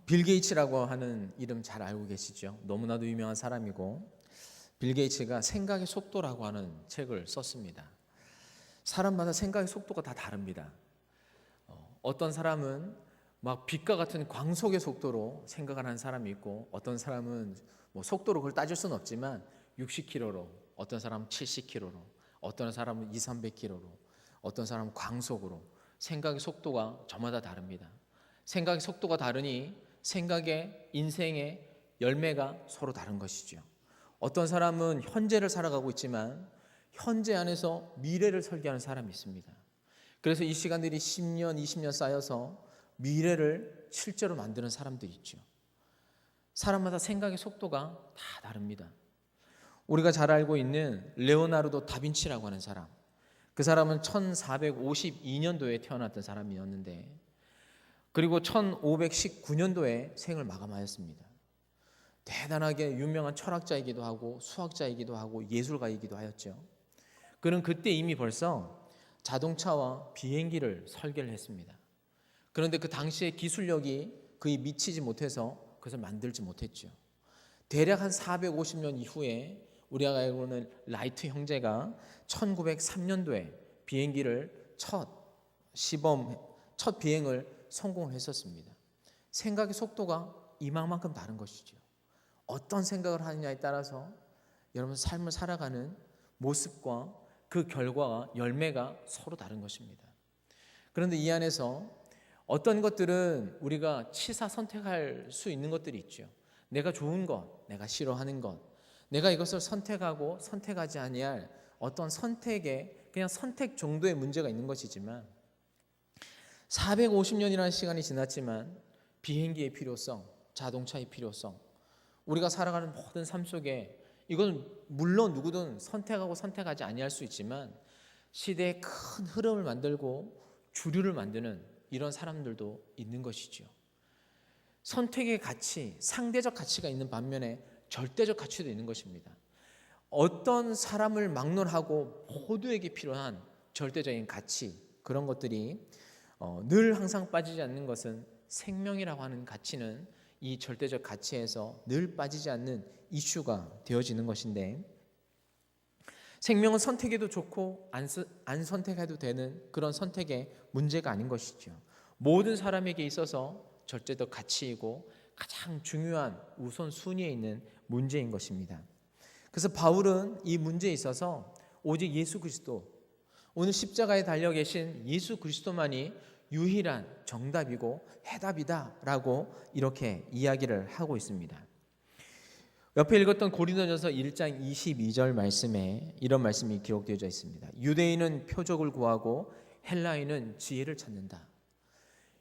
빌 게이츠라고 하는 이름 잘 알고 계시죠? 너무나도 유명한 사람이고, 빌 게이츠가 생각의 속도라고 하는 책을 썼습니다. 사람마다 생각의 속도가 다 다릅니다. 어떤 사람은 막 빛과 같은 광속의 속도로 생각을 하는 사람이 있고, 어떤 사람은 뭐 속도로 그걸 따질 수는 없지만 60km로, 어떤 사람은 70km로, 어떤 사람은 200~300km로, 어떤 사람은 광속으로 생각의 속도가 저마다 다릅니다. 생각의 속도가 다르니 생각의 인생의 열매가 서로 다른 것이죠. 어떤 사람은 현재를 살아가고 있지만 현재 안에서 미래를 설계하는 사람이 있습니다. 그래서 이 시간들이 10년, 20년 쌓여서 미래를 실제로 만드는 사람들이 있죠. 사람마다 생각의 속도가 다 다릅니다. 우리가 잘 알고 있는 레오나르도 다빈치라고 하는 사람, 그 사람은 1452년도에 태어났던 사람이었는데, 그리고 1519년도에 생을 마감하였습니다. 대단하게 유명한 철학자이기도 하고 수학자이기도 하고 예술가이기도 하였죠. 그는 그때 이미 벌써 자동차와 비행기를 설계를 했습니다. 그런데 그 당시의 기술력이 그에 미치지 못해서 그것을 만들지 못했죠. 대략 한 450년 이후에 우리가 알고 있는 라이트 형제가 1903년도에 비행기를 첫 비행을 성공을 했었습니다. 생각의 속도가 이만큼 다른 것이죠. 어떤 생각을 하느냐에 따라서 여러분 삶을 살아가는 모습과 그 결과와 열매가 서로 다른 것입니다. 그런데 이 안에서 어떤 것들은 우리가 치사 선택할 수 있는 것들이 있죠. 내가 좋은 것, 내가 싫어하는 것, 내가 이것을 선택하고 선택하지 아니할 어떤 선택에 그냥 선택 정도의 문제가 있는 것이지만, 450년이라는 시간이 지났지만 비행기의 필요성, 자동차의 필요성, 우리가 살아가는 모든 삶 속에 이건 물론 누구든 선택하고 선택하지 아니할 수 있지만 시대의 큰 흐름을 만들고 주류를 만드는 이런 사람들도 있는 것이죠. 선택의 가치, 상대적 가치가 있는 반면에 절대적 가치도 있는 것입니다. 어떤 사람을 막론하고 모두에게 필요한 절대적인 가치, 그런 것들이 늘 항상 빠지지 않는 것은 생명이라고 하는 가치는 이 절대적 가치에서 늘 빠지지 않는 이슈가 되어지는 것인데, 생명은 선택해도 좋고 안 선택해도 되는 그런 선택의 문제가 아닌 것이죠. 모든 사람에게 있어서 절대적 가치이고 가장 중요한 우선순위에 있는 문제인 것입니다. 그래서 바울은 이 문제에 있어서 오직 예수 그리스도, 오늘 십자가에 달려 계신 예수 그리스도만이 유일한 정답이고 해답이다라고 이렇게 이야기를 하고 있습니다. 옆에 읽었던 고린도전서 1장 22절 말씀에 이런 말씀이 기록되어 있습니다. 유대인은 표적을 구하고 헬라인은 지혜를 찾는다.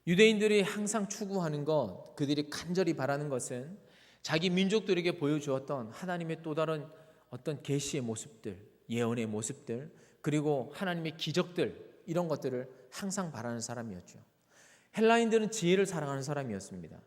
유대인들이 항상 추구하는 것, 그들이 간절히 바라는 것은 자기 민족들에게 보여주었던 하나님의 또 다른 어떤 계시의 모습들, 예언의 모습들, 그리고 하나님의 기적들, 이런 것들을 항상 바라는 사람이었죠. 헬라인들은 지혜를 사랑하는 사람이었습니다.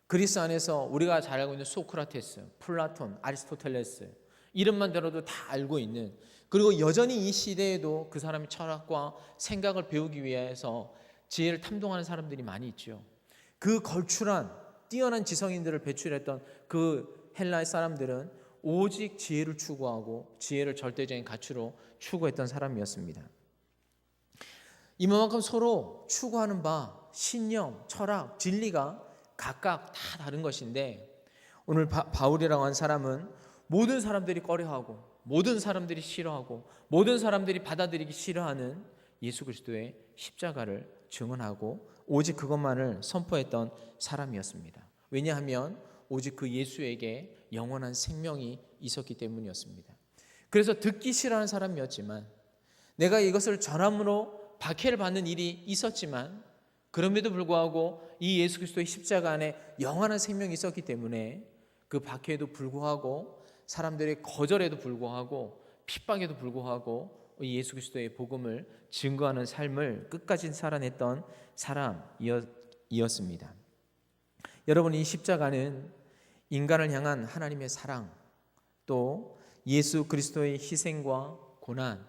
그리스 안에서 우리가 잘 알고 있는 소크라테스, 플라톤, 아리스토텔레스, 이름만 들어도 다 알고 있는, 그리고 여전히 이 시대에도 그 사람의 철학과 생각을 배우기 위해서 지혜를 탐동하는 사람들이 많이 있죠. 그 걸출한 뛰어난 지성인들을 배출했던 그 헬라의 사람들은 오직 지혜를 추구하고 지혜를 절대적인 가치로 추구했던 사람이었습니다. 이만큼 서로 추구하는 바, 신념, 철학, 진리가 각각 다 다른 것인데, 오늘 바울이라고 하는 사람은 모든 사람들이 꺼려하고 모든 사람들이 싫어하고 모든 사람들이 받아들이기 싫어하는 예수 그리스도의 십자가를 증언하고 오직 그것만을 선포했던 사람이었습니다. 왜냐하면 오직 그 예수에게 영원한 생명이 있었기 때문이었습니다. 그래서 듣기 싫어하는 사람이었지만, 내가 이것을 전함으로 박해를 받는 일이 있었지만, 그럼에도 불구하고 이 예수 그리스도의 십자가 안에 영원한 생명이 있었기 때문에 그 박해에도 불구하고, 사람들의 거절에도 불구하고, 핍박에도 불구하고 이 예수 그리스도의 복음을 증거하는 삶을 끝까지 살아냈던 사람이었습니다. 여러분, 이 십자가는 인간을 향한 하나님의 사랑, 또 예수 그리스도의 희생과 고난,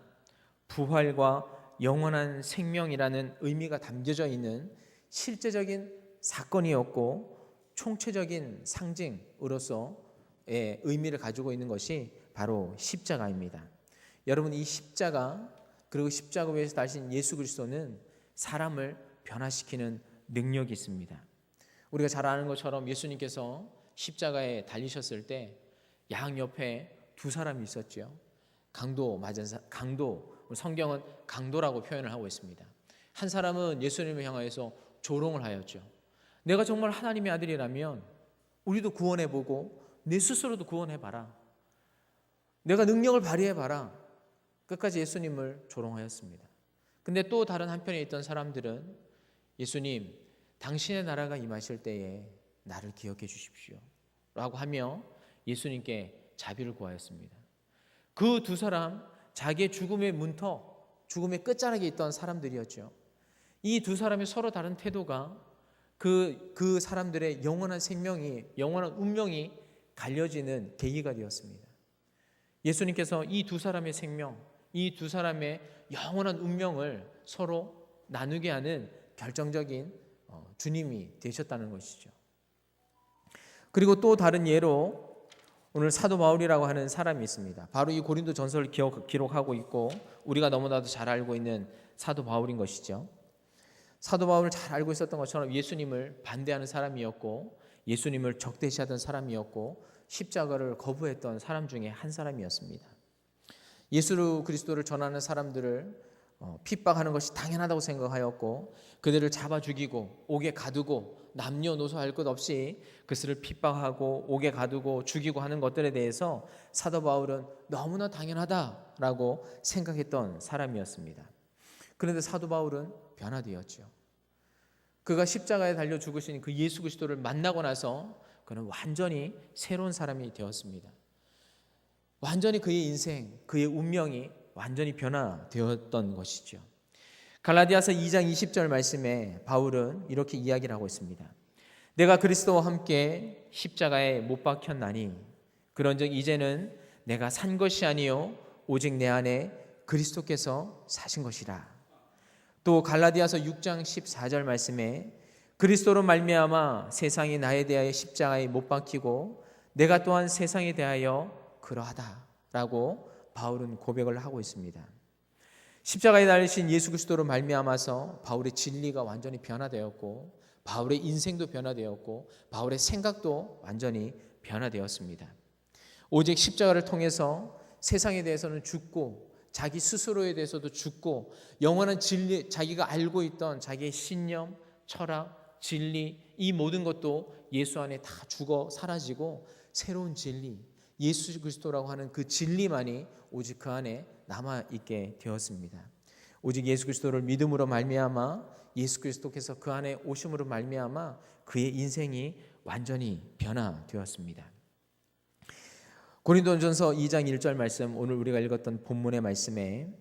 부활과 영원한 생명이라는 의미가 담겨져 있는 실제적인 사건이었고, 총체적인 상징으로서의 의미를 가지고 있는 것이 바로 십자가입니다. 여러분, 이 십자가, 그리고 십자가 위에서 달리신 예수 그리스도는 사람을 변화시키는 능력이 있습니다. 우리가 잘 아는 것처럼 예수님께서 십자가에 달리셨을 때 양옆에 두 사람이 있었죠. 강도, 성경은 강도라고 표현을 하고 있습니다. 한 사람은 예수님을 향하여서 조롱을 하였죠. 내가 정말 하나님의 아들이라면 우리도 구원해보고 내 스스로도 구원해봐라. 내가 능력을 발휘해봐라. 끝까지 예수님을 조롱하였습니다. 근데 또 다른 한편에 있던 사람들은 예수님, 당신의 나라가 임하실 때에 나를 기억해 주십시오 라고 하며 예수님께 자비를 구하였습니다. 그 두 사람, 자기의 죽음의 문턱, 죽음의 끝자락에 있던 사람들이었죠. 이 두 사람의 서로 다른 태도가 그 사람들의 영원한 생명이, 영원한 운명이 갈려지는 계기가 되었습니다. 예수님께서 이 두 사람의 생명, 이 두 사람의 영원한 운명을 서로 나누게 하는 결정적인 주님이 되셨다는 것이죠. 그리고 또 다른 예로 오늘 사도 바울이라고 하는 사람이 있습니다. 바로 이 고린도 전서를 기록하고 있고 우리가 너무나도 잘 알고 있는 사도 바울인 것이죠. 사도 바울을 잘 알고 있었던 것처럼 예수님을 반대하는 사람이었고 예수님을 적대시하던 사람이었고 십자가를 거부했던 사람 중에 한 사람이었습니다. 예수 그리스도를 전하는 사람들을 핍박하는 것이 당연하다고 생각하였고 그들을 잡아 죽이고 옥에 가두고 남녀노소 할 것 없이 그들을 핍박하고 옥에 가두고 죽이고 하는 것들에 대해서 사도 바울은 너무나 당연하다라고 생각했던 사람이었습니다. 그런데 사도 바울은 변화되었죠. 그가 십자가에 달려 죽으신 그 예수 그리스도를 만나고 나서 그는 완전히 새로운 사람이 되었습니다. 완전히 그의 인생, 그의 운명이 완전히 변화되었던 것이죠. 갈라디아서 2장 20절 말씀에 바울은 이렇게 이야기를 하고 있습니다. 내가 그리스도와 함께 십자가에 못 박혔나니 그런즉 이제는 내가 산 것이 아니요 오직 내 안에 그리스도께서 사신 것이라. 또 갈라디아서 6장 14절 말씀에 그리스도로 말미암아 세상이 나에 대하여 십자가에 못 박히고 내가 또한 세상에 대하여 그러하다라고 바울은 고백을 하고 있습니다. 십자가에 달리신 예수 그리스도로 말미암아서 바울의 진리가 완전히 변화되었고 바울의 인생도 변화되었고 바울의 생각도 완전히 변화되었습니다. 오직 십자가를 통해서 세상에 대해서는 죽고 자기 스스로에 대해서도 죽고 영원한 진리, 자기가 알고 있던 자기의 신념, 철학, 진리 이 모든 것도 예수 안에 다 죽어 사라지고 새로운 진리, 예수 그리스도라고 하는 그 진리만이 오직 그 안에 남아있게 되었습니다. 오직 예수 그리스도를 믿음으로 말미암아 예수 그리스도께서 그 안에 오심으로 말미암아 그의 인생이 완전히 변화되었습니다. 고린도전서 2장 1절 말씀, 오늘 우리가 읽었던 본문의 말씀에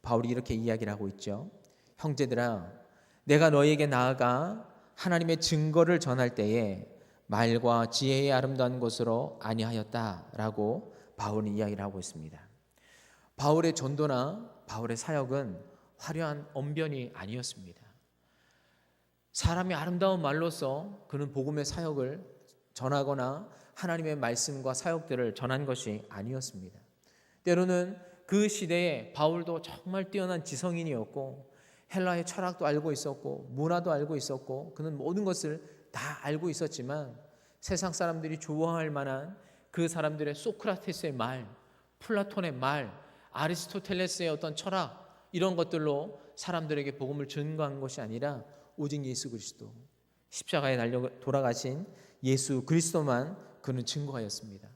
바울이 이렇게 이야기를 하고 있죠. 형제들아, 내가 너희에게 나아가 하나님의 증거를 전할 때에 말과 지혜의 아름다운 것으로 아니하였다라고 바울은 이야기를 하고 있습니다. 바울의 전도나 바울의 사역은 화려한 언변이 아니었습니다. 사람의 아름다운 말로서 그는 복음의 사역을 전하거나 하나님의 말씀과 사역들을 전한 것이 아니었습니다. 때로는 그 시대에 바울도 정말 뛰어난 지성인이었고 헬라의 철학도 알고 있었고 문화도 알고 있었고 그는 모든 것을 다 알고 있었지만 세상 사람들이 좋아할 만한 그 사람들의 소크라테스의 말, 플라톤의 말, 아리스토텔레스의 어떤 철학 이런 것들로 사람들에게 복음을 전가한 것이 아니라 오직 예수 그리스도, 십자가에 달려 돌아가신 예수 그리스도만 그는 증거하였습니다.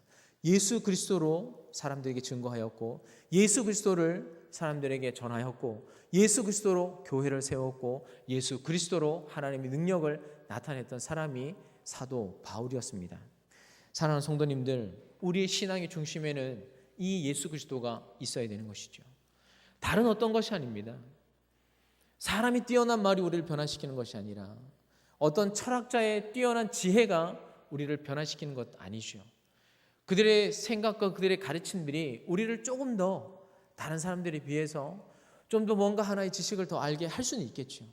예수 그리스도로 사람들에게 증거하였고 예수 그리스도를 사람들에게 전하였고 예수 그리스도로 교회를 세웠고 예수 그리스도로 하나님의 능력을 나타냈던 사람이 사도 바울이었습니다. 사랑하는 성도님들, 우리의 신앙의 중심에는 이 예수 그리스도가 있어야 되는 것이죠. 다른 어떤 것이 아닙니다. 사람이 뛰어난 말이 우리를 변화시키는 것이 아니라 어떤 철학자의 뛰어난 지혜가 우리를 변화시키는 것 아니죠. 그들의 생각과 그들의 가르침들이 우리를 조금 더 다른 사람들에 비해서 좀 더 뭔가 하나의 지식을 더 알게 할 수는 있겠죠.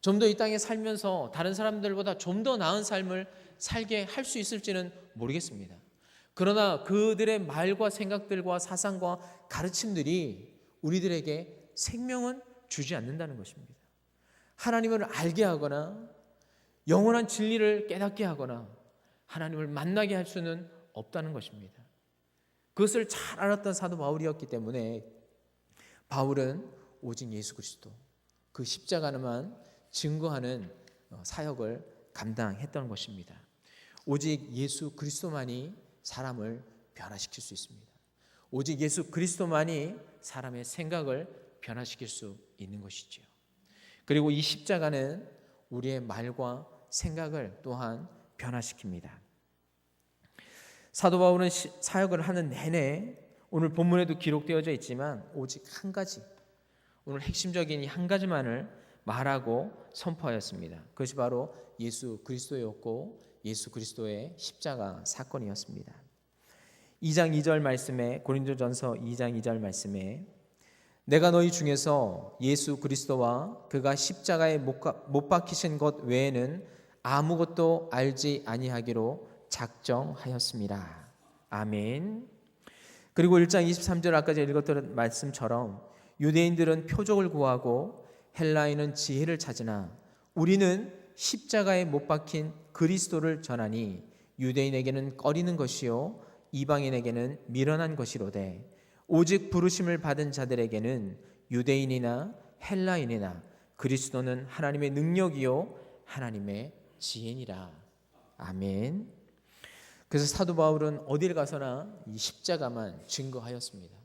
좀 더 이 땅에 살면서 다른 사람들보다 좀 더 나은 삶을 살게 할 수 있을지는 모르겠습니다. 그러나 그들의 말과 생각들과 사상과 가르침들이 우리들에게 생명은 주지 않는다는 것입니다. 하나님을 알게 하거나 영원한 진리를 깨닫게 하거나 하나님을 만나게 할 수는 없다는 것입니다. 그것을 잘 알았던 사도 바울이었기 때문에 바울은 오직 예수 그리스도, 그 십자가만 증거하는 사역을 감당했던 것입니다. 오직 예수 그리스도만이 사람을 변화시킬 수 있습니다. 오직 예수 그리스도만이 사람의 생각을 변화시킬 수 있는 것이지요. 그리고 이 십자가는 우리의 말과 생각을 또한 변화시킵니다. 사도 바울은 사역을 하는 내내 오늘 본문에도 기록되어져 있지만 오직 한 가지, 오늘 핵심적인 이 한 가지만을 말하고 선포하였습니다. 그것이 바로 예수 그리스도였고 예수 그리스도의 십자가 사건이었습니다. 2장 2절 말씀에, 고린도전서 2장 2절 말씀에 내가 너희 중에서 예수 그리스도와 그가 십자가에 못 박히신 것 외에는 아무것도 알지 아니하기로 작정하였습니다. 아멘. 그리고 1장 23절 아까 제가 읽었던 말씀처럼 유대인들은 표적을 구하고 헬라인은 지혜를 찾으나 우리는 십자가에 못 박힌 그리스도를 전하니 유대인에게는 꺼리는 것이요 이방인에게는 미련한 것이로되 오직 부르심을 받은 자들에게는 유대인이나 헬라인이나 그리스도는 하나님의 능력이요 하나님의 지혜니라. 아멘. 그래서 사도 바울은 어딜 가서나 이 십자가만 증거하였습니다.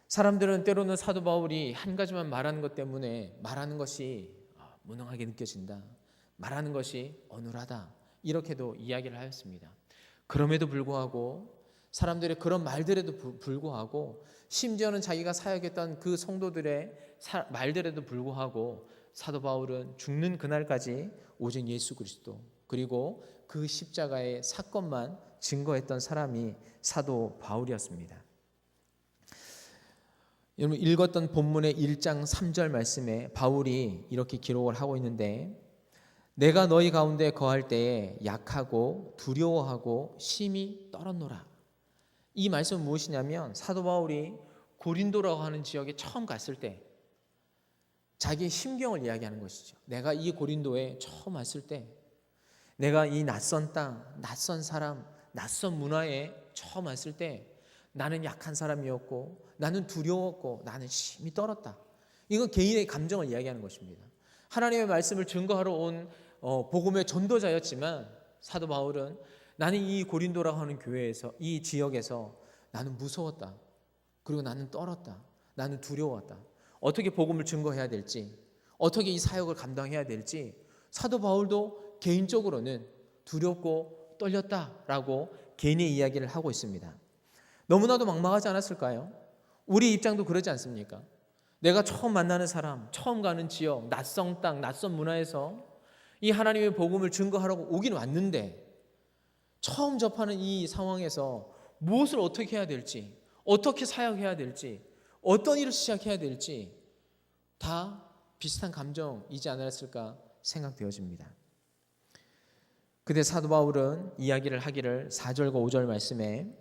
사람들은 때로는 사도 바울이 한 가지만 말하는 것 때문에 말하는 것이 무능하게 느껴진다, 말하는 것이 어눌하다, 이렇게도 이야기를 하였습니다. 그럼에도 불구하고 사람들의 그런 말들에도 불구하고 심지어는 자기가 사역했던 그 성도들의 말들에도 불구하고 사도 바울은 죽는 그날까지 오직 예수 그리스도 그리고 그 십자가의 사건만 증거했던 사람이 사도 바울이었습니다. 여러분 읽었던 본문의 1장 3절 말씀에 바울이 이렇게 기록을 하고 있는데 내가 너희 가운데 거할 때에 약하고 두려워하고 심히 떨었노라. 이 말씀은 무엇이냐면 사도 바울이 고린도라고 하는 지역에 처음 갔을 때 자기의 심경을 이야기하는 것이죠. 내가 이 고린도에 처음 왔을 때 내가 이 낯선 땅, 낯선 사람, 낯선 문화에 처음 왔을 때 나는 약한 사람이었고 나는 두려웠고 나는 심히 떨었다. 이건 개인의 감정을 이야기하는 것입니다. 하나님의 말씀을 증거하러 온 복음의 전도자였지만 사도 바울은 나는 이 고린도라고 하는 교회에서 이 지역에서 나는 무서웠다. 그리고 나는 떨었다. 나는 두려웠다. 어떻게 복음을 증거해야 될지, 어떻게 이 사역을 감당해야 될지 사도 바울도 개인적으로는 두렵고 떨렸다라고 개인의 이야기를 하고 있습니다. 너무나도 막막하지 않았을까요? 우리 입장도 그러지 않습니까? 내가 처음 만나는 사람, 처음 가는 지역, 낯선 땅, 낯선 문화에서 이 하나님의 복음을 증거하라고 오긴 왔는데 처음 접하는 이 상황에서 무엇을 어떻게 해야 될지, 어떻게 사역해야 될지, 어떤 일을 시작해야 될지 다 비슷한 감정이지 않았을까 생각되어집니다. 그때 사도 바울은 이야기를 하기를 4절과 5절 말씀에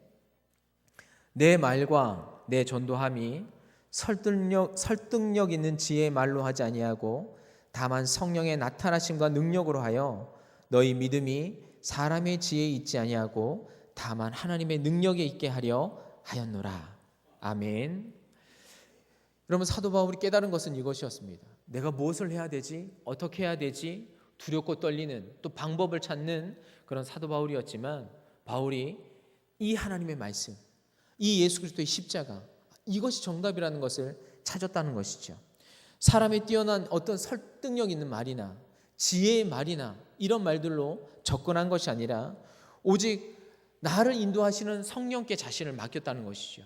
내 말과 내 전도함이 설득력 있는 지혜의 말로 하지 아니하고 다만 성령의 나타나심과 능력으로 하여 너희 믿음이 사람의 지혜에 있지 아니하고 다만 하나님의 능력에 있게 하려 하였노라. 아멘. 여러분 사도 바울이 깨달은 것은 이것이었습니다. 내가 무엇을 해야 되지? 어떻게 해야 되지? 두렵고 떨리는 또 방법을 찾는 그런 사도 바울이었지만 바울이 이 하나님의 말씀, 이 예수 그리스도의 십자가, 이것이 정답이라는 것을 찾았다는 것이죠. 사람의 뛰어난 어떤 설득력 있는 말이나 지혜의 말이나 이런 말들로 접근한 것이 아니라 오직 나를 인도하시는 성령께 자신을 맡겼다는 것이죠.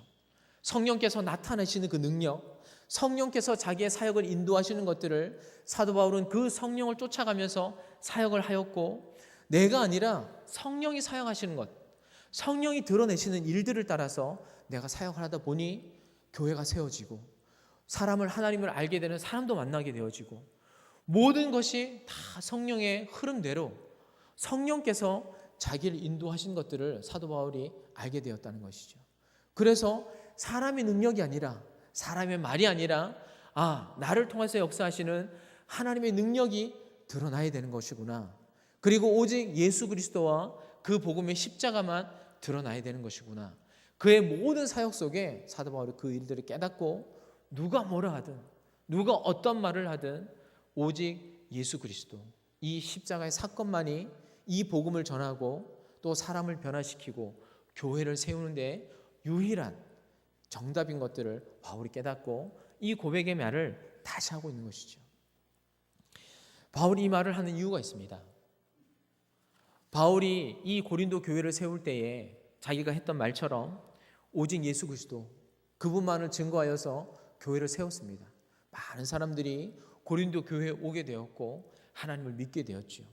성령께서 나타내시는 그 능력, 성령께서 자기의 사역을 인도하시는 것들을 사도 바울은 그 성령을 쫓아가면서 사역을 하였고 내가 아니라 성령이 사역하시는 것, 성령이 드러내시는 일들을 따라서 내가 사역을 하다 보니 교회가 세워지고 사람을 하나님을 알게 되는 사람도 만나게 되어지고 모든 것이 다 성령의 흐름대로 성령께서 자기를 인도하신 것들을 사도 바울이 알게 되었다는 것이죠. 그래서 사람의 능력이 아니라, 사람의 말이 아니라, 나를 통해서 역사하시는 하나님의 능력이 드러나야 되는 것이구나. 그리고 오직 예수 그리스도와 그 복음의 십자가만 드러나야 되는 것이구나. 그의 모든 사역 속에 사도 바울이 그 일들을 깨닫고, 누가 뭐라 하든, 누가 어떤 말을 하든 오직 예수 그리스도, 이 십자가의 사건만이 이 복음을 전하고 또 사람을 변화시키고 교회를 세우는 데 유일한 정답인 것들을 바울이 깨닫고 이 고백의 말을 다시 하고 있는 것이죠. 바울이 이 말을 하는 이유가 있습니다. 바울이 이 고린도 교회를 세울 때에 자기가 했던 말처럼 오직 예수 그리스도, 그분만을 증거하여서 교회를 세웠습니다. 많은 사람들이 고린도 교회에 오게 되었고 하나님을 믿게 되었죠.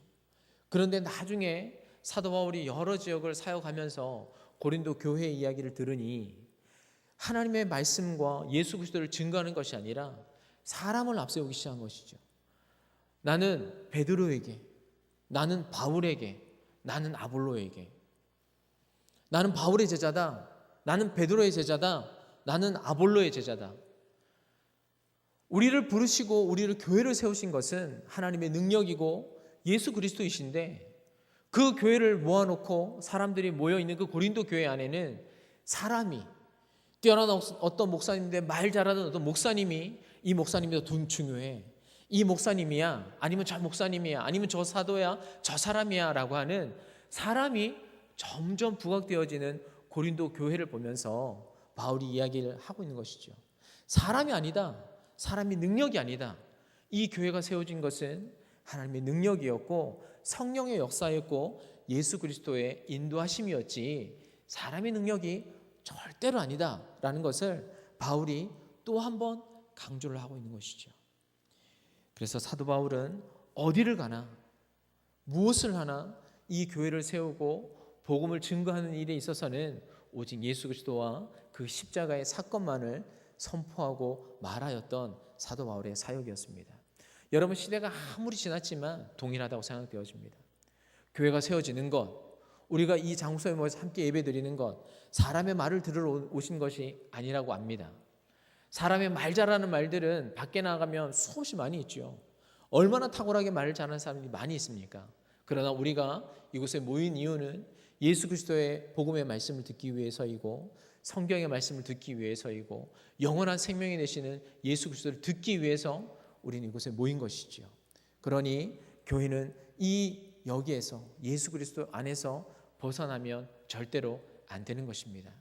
그런데 나중에 사도 바울이 여러 지역을 사역하면서 고린도 교회의 이야기를 들으니 하나님의 말씀과 예수 그리스도를 증거하는 것이 아니라 사람을 앞세우기 시작한 것이죠. 나는 베드로에게, 나는 바울에게, 나는 아볼로에게, 나는 바울의 제자다, 나는 베드로의 제자다, 나는 아볼로의 제자다. 우리를 부르시고 우리를 교회를 세우신 것은 하나님의 능력이고 예수 그리스도이신데, 그 교회를 모아놓고 사람들이 모여있는 그 고린도 교회 안에는 사람이, 뛰어난 어떤 목사님인데 말 잘하는 어떤 목사님이, 이 목사님이 더 중요해, 이 목사님이야, 아니면 저 목사님이야, 아니면 저 사도야, 저 사람이야 라고 하는 사람이 점점 부각되어지는 고린도 교회를 보면서 바울이 이야기를 하고 있는 것이죠. 사람이 아니다, 사람이 능력이 아니다. 이 교회가 세워진 것은 하나님의 능력이었고 성령의 역사였고 예수 그리스도의 인도하심이었지 사람의 능력이 절대로 아니다라는 것을 바울이 또 한 번 강조를 하고 있는 것이죠. 그래서 사도 바울은 어디를 가나 무엇을 하나 이 교회를 세우고 복음을 증거하는 일에 있어서는 오직 예수 그리스도와 그 십자가의 사건만을 선포하고 말하였던 사도 바울의 사역이었습니다. 여러분, 시대가 아무리 지났지만 동일하다고 생각되어집니다. 교회가 세워지는 것, 우리가 이 장소에 모여서 함께 예배드리는 것, 사람의 말을 들으러 오신 것이 아니라고 압니다. 사람의 말 잘하는 말들은 밖에 나가면 수없이 많이 있죠. 얼마나 탁월하게 말을 잘하는 사람들이 많이 있습니까? 그러나 우리가 이곳에 모인 이유는 예수 그리스도의 복음의 말씀을 듣기 위해서이고 성경의 말씀을 듣기 위해서이고 영원한 생명이 되시는 예수 그리스도를 듣기 위해서 우리는 이곳에 모인 것이지요. 그러니 교회는 여기에서 예수 그리스도 안에서 벗어나면 절대로 안 되는 것입니다.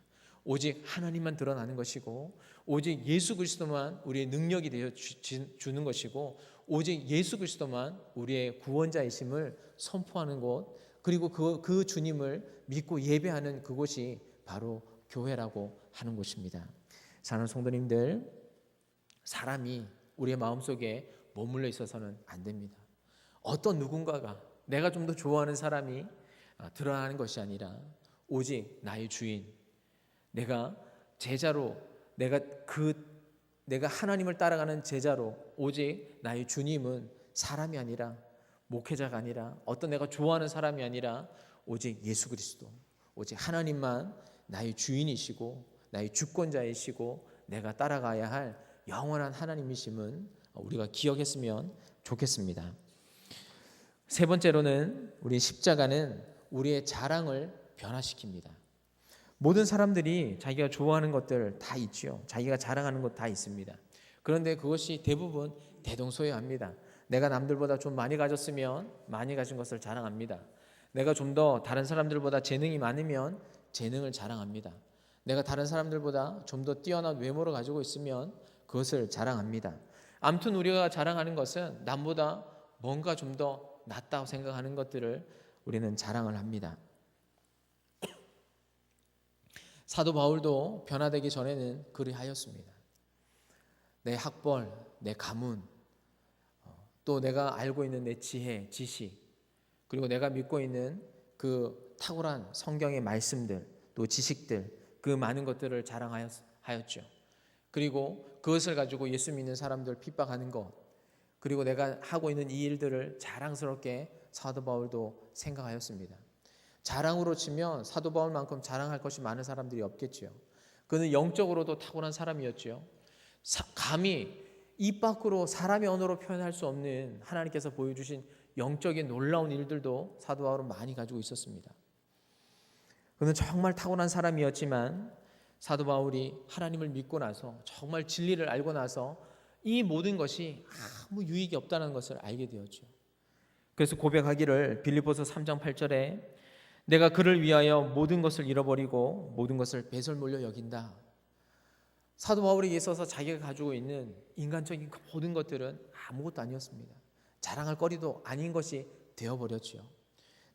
오직 하나님만 드러나는 것이고 오직 예수 그리스도만 우리의 능력이 되어 주는 것이고 오직 예수 그리스도만 우리의 구원자이심을 선포하는 곳, 그리고 그 주님을 믿고 예배하는 그곳이 바로 교회라고 하는 곳입니다. 사랑하는 성도님들, 사람이 우리의 마음속에 머물러 있어서는 안 됩니다. 어떤 누군가가, 내가 좀 더 좋아하는 사람이 드러나는 것이 아니라 오직 나의 주인, 내가 제자로, 내가 하나님을 따라가는 제자로 오직 나의 주님은 사람이 아니라 목회자가 아니라 어떤 내가 좋아하는 사람이 아니라 오직 예수 그리스도, 오직 하나님만 나의 주인이시고 나의 주권자이시고 내가 따라가야 할 영원한 하나님이심은 우리가 기억했으면 좋겠습니다. 세 번째로는 우리 십자가는 우리의 자랑을 변화시킵니다. 모든 사람들이 자기가 좋아하는 것들 다 있죠. 자기가 자랑하는 것 다 있습니다. 그런데 그것이 대부분 대동소이합니다. 내가 남들보다 좀 많이 가졌으면 많이 가진 것을 자랑합니다. 내가 좀 더 다른 사람들보다 재능이 많으면 재능을 자랑합니다. 내가 다른 사람들보다 좀 더 뛰어난 외모를 가지고 있으면 그것을 자랑합니다. 아무튼 우리가 자랑하는 것은 남보다 뭔가 좀 더 낫다고 생각하는 것들을 우리는 자랑을 합니다. 사도 바울도 변화되기 전에는 그리하였습니다. 내 학벌, 내 가문, 또 내가 알고 있는 내 지혜, 지식, 그리고 내가 믿고 있는 그 탁월한 성경의 말씀들, 또 지식들, 그 많은 것들을 자랑하였죠. 그리고 그것을 가지고 예수 믿는 사람들 핍박하는 것, 그리고 내가 하고 있는 이 일들을 자랑스럽게 사도 바울도 생각하였습니다. 자랑으로 치면 사도 바울만큼 자랑할 것이 많은 사람들이 없겠지요. 그는 영적으로도 탁월한 사람이었지요. 감히 입 밖으로 사람의 언어로 표현할 수 없는 하나님께서 보여주신 영적인 놀라운 일들도 사도 바울은 많이 가지고 있었습니다. 그는 정말 탁월한 사람이었지만 사도 바울이 하나님을 믿고 나서 정말 진리를 알고 나서 이 모든 것이 아무 유익이 없다는 것을 알게 되었죠. 그래서 고백하기를 빌립보서 3장 8절에 내가 그를 위하여 모든 것을 잃어버리고 모든 것을 배설물로 여긴다. 사도 바울에게 있어서 자기가 가지고 있는 인간적인 그 모든 것들은 아무것도 아니었습니다. 자랑할 거리도 아닌 것이 되어버렸죠.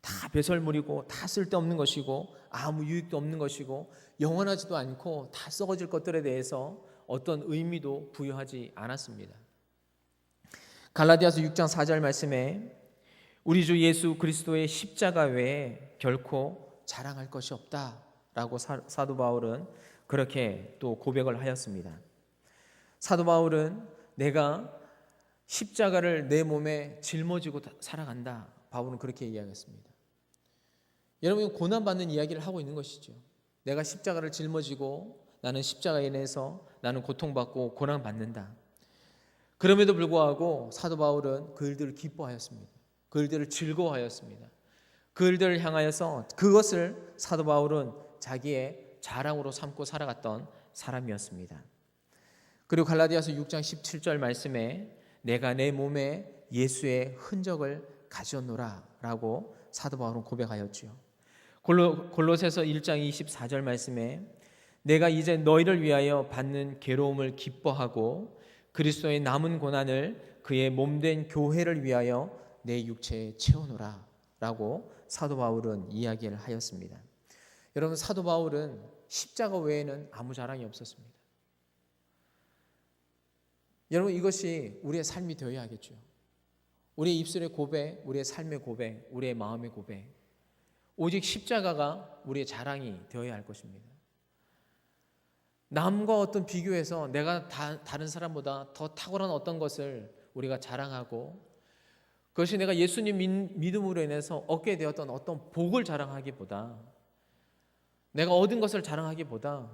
다 배설물이고 다 쓸데없는 것이고 아무 유익도 없는 것이고 영원하지도 않고 다 썩어질 것들에 대해서 어떤 의미도 부여하지 않았습니다. 갈라디아서 6장 4절 말씀에 우리 주 예수 그리스도의 십자가 외에 결코 자랑할 것이 없다라고 사도 바울은 그렇게 또 고백을 하였습니다. 사도 바울은 내가 십자가를 내 몸에 짊어지고 살아간다. 바울은 그렇게 이야기했습니다. 여러분, 고난받는 이야기를 하고 있는 것이죠. 내가 십자가를 짊어지고 나는 십자가에 인해서 나는 고통받고 고난받는다. 그럼에도 불구하고 사도 바울은 그 일들을 기뻐하였습니다. 그 일들을 즐거워하였습니다. 그 일들을 향하여서 그것을 사도 바울은 자기의 자랑으로 삼고 살아갔던 사람이었습니다. 그리고 갈라디아서 6장 17절 말씀에 내가 내 몸에 예수의 흔적을 가졌노라 라고 사도 바울은 고백하였지요. 골로새서 1장 24절 말씀에 내가 이제 너희를 위하여 받는 괴로움을 기뻐하고 그리스도의 남은 고난을 그의 몸된 교회를 위하여 내 육체에 채우노라 라고 사도 바울은 이야기를 하였습니다. 여러분, 사도 바울은 십자가 외에는 아무 자랑이 없었습니다. 여러분, 이것이 우리의 삶이 되어야 하겠죠. 우리의 입술의 고백, 우리의 삶의 고백, 우리의 마음의 고백, 오직 십자가가 우리의 자랑이 되어야 할 것입니다. 남과 어떤 비교해서 내가 다른 사람보다 더 탁월한 어떤 것을 우리가 자랑하고 그것이 내가 예수님 믿음으로 인해서 얻게 되었던 어떤 복을 자랑하기보다 내가 얻은 것을 자랑하기보다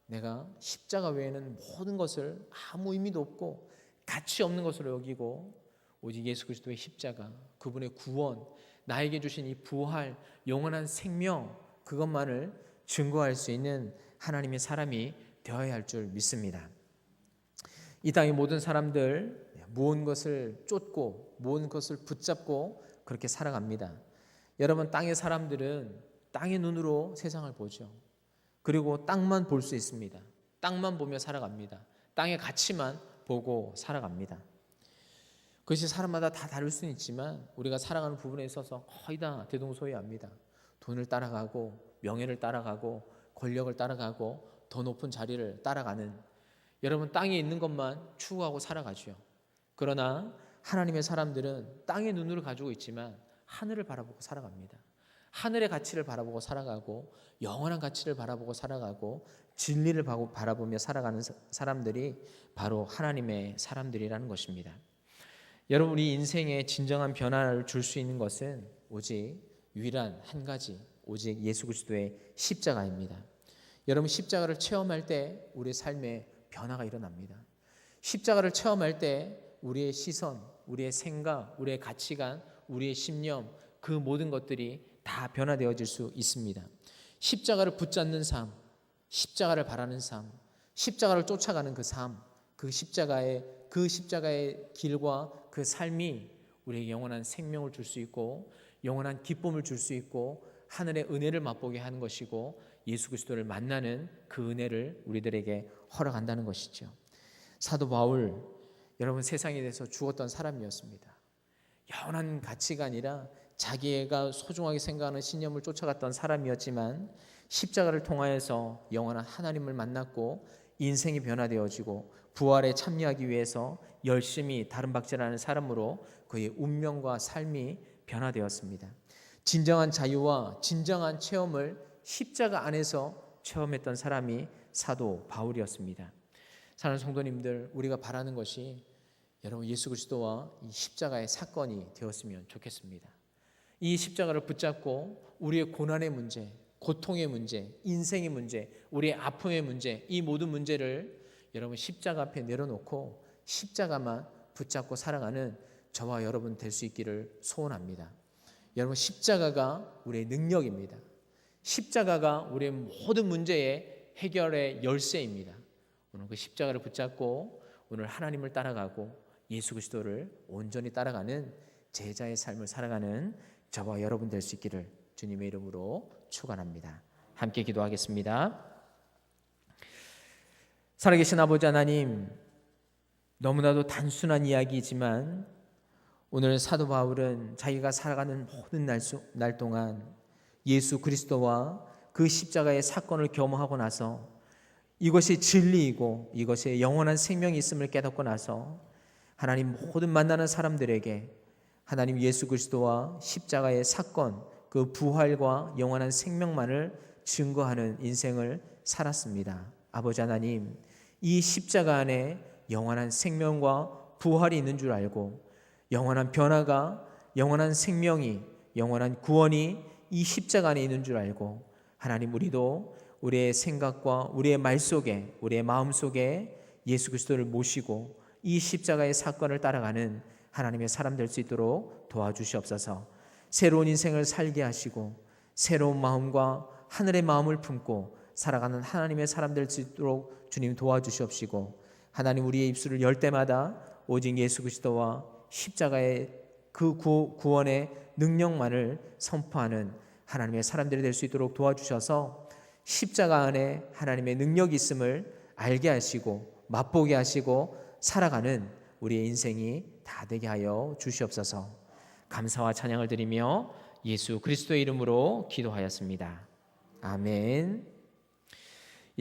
내가 십자가 외에는 모든 것을 아무 의미도 없고 가치 없는 것으로 여기고 오직 예수 그리스도의 십자가, 그분의 구원, 나에게 주신 이 부활, 영원한 생명, 그것만을 증거할 수 있는 하나님의 사람이 되어야 할 줄 믿습니다. 이 땅의 모든 사람들 모든 것을 쫓고 모든 것을 붙잡고 그렇게 살아갑니다. 여러분, 땅의 사람들은 땅의 눈으로 세상을 보죠. 그리고 땅만 볼 수 있습니다. 땅만 보며 살아갑니다. 땅의 가치만 보고 살아갑니다. 그것이 사람마다 다 다를 수는 있지만 우리가 살아가는 부분에 있어서 거의 다 대동소이합니다. 돈을 따라가고 명예를 따라가고 권력을 따라가고 더 높은 자리를 따라가는, 여러분, 땅에 있는 것만 추구하고 살아가죠. 그러나 하나님의 사람들은 땅의 눈으로 가지고 있지만 하늘을 바라보고 살아갑니다. 하늘의 가치를 바라보고 살아가고 영원한 가치를 바라보고 살아가고 진리를 바라보며 살아가는 사람들이 바로 하나님의 사람들이라는 것입니다. 여러분, 우리 인생에 진정한 변화를 줄 수 있는 것은 오직 유일한 한 가지, 오직 예수 그리스도의 십자가입니다. 여러분, 십자가를 체험할 때 우리의 삶에 변화가 일어납니다. 십자가를 체험할 때 우리의 시선, 우리의 생각, 우리의 가치관, 우리의 신념, 그 모든 것들이 다 변화되어질 수 있습니다. 십자가를 붙잡는 삶, 십자가를 바라는 삶, 십자가를 쫓아가는 그 삶, 그 십자가의 길과 그 삶이 우리에게 영원한 생명을 줄 수 있고 영원한 기쁨을 줄 수 있고 하늘의 은혜를 맛보게 하는 것이고 예수 그리스도를 만나는 그 은혜를 우리들에게 허락한다는 것이죠. 사도 바울, 여러분, 세상에 대해서 죽었던 사람이었습니다. 영원한 가치가 아니라 자기가 소중하게 생각하는 신념을 쫓아갔던 사람이었지만 십자가를 통하여서 영원한 하나님을 만났고 인생이 변화되어지고 부활에 참여하기 위해서 열심히 다름박질하는 사람으로 그의 운명과 삶이 변화되었습니다. 진정한 자유와 진정한 체험을 십자가 안에서 체험했던 사람이 사도 바울이었습니다. 사랑하는 성도님들, 우리가 바라는 것이 여러분 예수 그리스도와 이 십자가의 사건이 되었으면 좋겠습니다. 이 십자가를 붙잡고 우리의 고난의 문제, 고통의 문제, 인생의 문제, 우리의 아픔의 문제, 이 모든 문제를 여러분 십자가 앞에 내려놓고 십자가만 붙잡고 살아가는 저와 여러분 될 수 있기를 소원합니다. 여러분 십자가가 우리의 능력입니다. 십자가가 우리의 모든 문제의 해결의 열쇠입니다. 오늘 그 십자가를 붙잡고 오늘 하나님을 따라가고 예수 그리스도를 온전히 따라가는 제자의 삶을 살아가는 저와 여러분 될 수 있기를 주님의 이름으로 축원합니다. 함께 기도하겠습니다. 살아계신 아버지 하나님, 너무나도 단순한 이야기이지만 오늘 사도 바울은 자기가 살아가는 모든 날 동안 예수 그리스도와 그 십자가의 사건을 겸허하고 나서 이것이 진리이고 이것에 영원한 생명이 있음을 깨닫고 나서 하나님 모든 만나는 사람들에게 하나님 예수 그리스도와 십자가의 사건, 그 부활과 영원한 생명만을 증거하는 인생을 살았습니다. 아버지 하나님, 이 십자가 안에 영원한 생명과 부활이 있는 줄 알고 영원한 변화가, 영원한 생명이, 영원한 구원이 이 십자가 안에 있는 줄 알고 하나님 우리도 우리의 생각과 우리의 말 속에, 우리의 마음 속에 예수 그리스도를 모시고 이 십자가의 사건을 따라가는 하나님의 사람 될 수 있도록 도와주시옵소서. 새로운 인생을 살게 하시고 새로운 마음과 하늘의 마음을 품고 살아가는 하나님의 사람 될 수 있도록 주님 도와주시옵시고 하나님 우리의 입술을 열 때마다 오직 예수 그리스도와 십자가의 그 구원의 능력만을 선포하는 하나님의 사람들이 될 수 있도록 도와주셔서 십자가 안에 하나님의 능력이 있음을 알게 하시고 맛보게 하시고 살아가는 우리의 인생이 다 되게 하여 주시옵소서. 감사와 찬양을 드리며 예수 그리스도의 이름으로 기도하였습니다. 아멘.